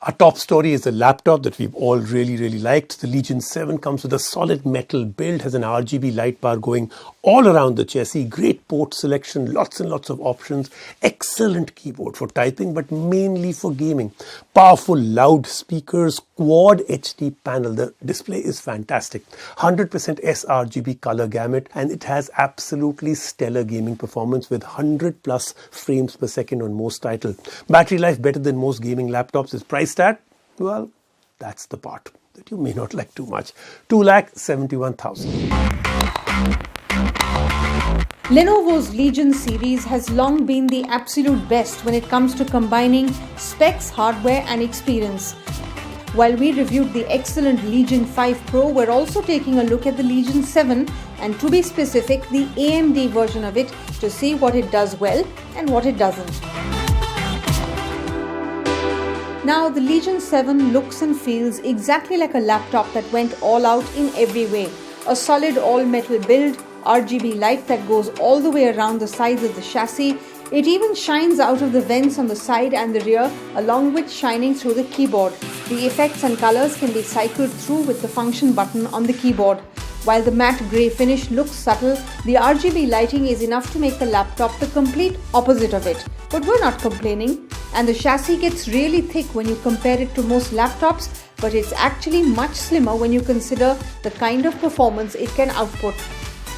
Our top story is the laptop that we've all really liked. The Legion 7 comes with a solid metal build, has an RGB light bar going all around the chassis, great port selection, lots and lots of options, excellent keyboard for typing but mainly for gaming, powerful loud speakers, quad HD panel. The display is fantastic, 100% sRGB color gamut, and it has absolutely stellar gaming performance with 100 plus frames per second on most titles. Battery life better than most gaming laptops. Is priced at, well, that's the part that you may not like too much. 2,71,000. Lenovo's Legion series has long been the absolute best when it comes to combining specs, hardware and experience. While we reviewed the excellent Legion 5 Pro, we're also taking a look at the Legion 7 and, to be specific, the AMD version of it to see what it does well and what it doesn't. Now, the Legion 7 looks and feels exactly like a laptop that went all out in every way. A solid all-metal build, RGB light that goes all the way around the sides of the chassis. It even shines out of the vents on the side and the rear, along with shining through the keyboard. The effects and colors can be cycled through with the function button on the keyboard. While the matte grey finish looks subtle, the RGB lighting is enough to make the laptop the complete opposite of it. But we're not complaining. And the chassis gets really thick when you compare it to most laptops, but it's actually much slimmer when you consider the kind of performance it can output.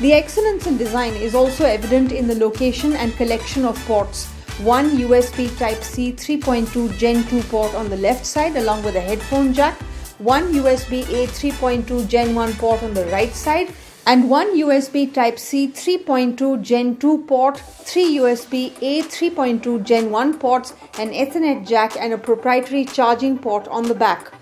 The excellence in design is also evident in the location and collection of ports. One USB Type-C 3.2 Gen 2 port on the left side along with a headphone jack, one USB-A 3.2 Gen 1 port on the right side, and one USB Type-C 3.2 Gen 2 port, three USB-A 3.2 Gen 1 ports, an Ethernet jack and a proprietary charging port on the back.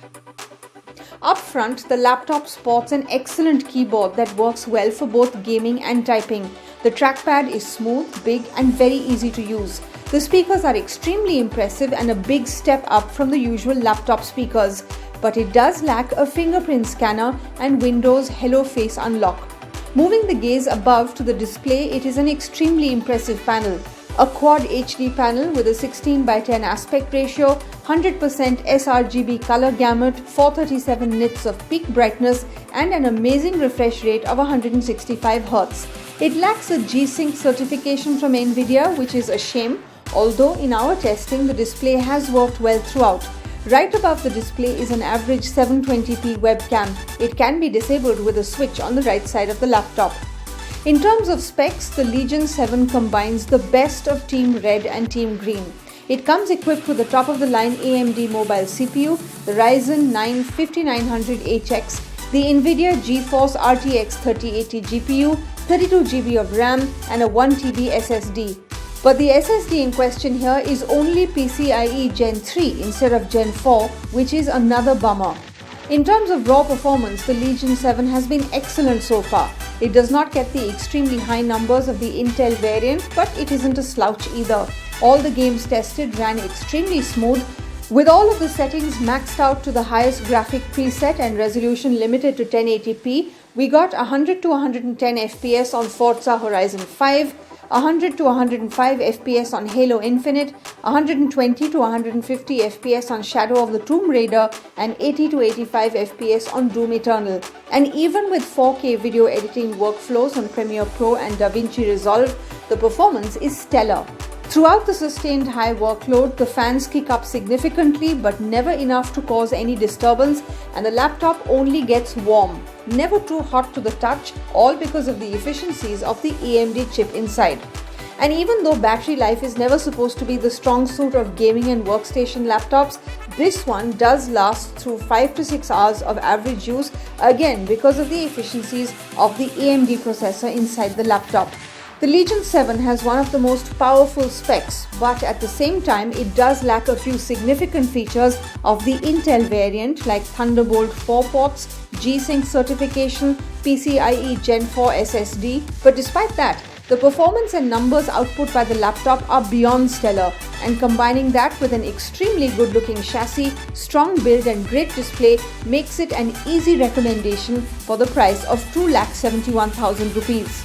Up front, the laptop sports an excellent keyboard that works well for both gaming and typing. The trackpad is smooth, big and very easy to use. The speakers are extremely impressive and a big step up from the usual laptop speakers, but it does lack a fingerprint scanner and Windows Hello Face unlock. Moving the gaze above to the display, it is an extremely impressive panel. A quad HD panel with a 16:10 aspect ratio, 100% sRGB color gamut, 437 nits of peak brightness and an amazing refresh rate of 165 Hz. It lacks a G-Sync certification from NVIDIA, which is a shame, although in our testing the display has worked well throughout. Right above the display is an average 720p webcam. It can be disabled with a switch on the right side of the laptop. In terms of specs, the Legion 7 combines the best of Team Red and Team Green. It comes equipped with the top-of-the-line AMD mobile CPU, the Ryzen 9 5900HX, the NVIDIA GeForce RTX 3080 GPU, 32GB of RAM and a 1TB SSD. But the SSD in question here is only PCIe Gen 3 instead of Gen 4, which is another bummer. In terms of raw performance, the Legion 7 has been excellent so far. It does not get the extremely high numbers of the Intel variant, but it isn't a slouch either. All the games tested ran extremely smooth, with all of the settings maxed out to the highest graphic preset and resolution limited to 1080p. We got 100 to 110 FPS on Forza Horizon 5, 100 to 105 FPS on Halo Infinite, 120 to 150 FPS on Shadow of the Tomb Raider, and 80 to 85 FPS on Doom Eternal. And even with 4K video editing workflows on Premiere Pro and DaVinci Resolve, the performance is stellar. Throughout the sustained high workload, the fans kick up significantly but never enough to cause any disturbance, and the laptop only gets warm, never too hot to the touch, all because of the efficiencies of the AMD chip inside. And even though battery life is never supposed to be the strong suit of gaming and workstation laptops, this one does last through 5 to 6 hours of average use, again because of the efficiencies of the AMD processor inside the laptop. The Legion 7 has one of the most powerful specs, but at the same time it does lack a few significant features of the Intel variant like Thunderbolt 4 ports, G-Sync certification, PCIe Gen 4 SSD, but despite that, the performance and numbers output by the laptop are beyond stellar, and combining that with an extremely good-looking chassis, strong build and great display makes it an easy recommendation for the price of 2,71,000 rupees.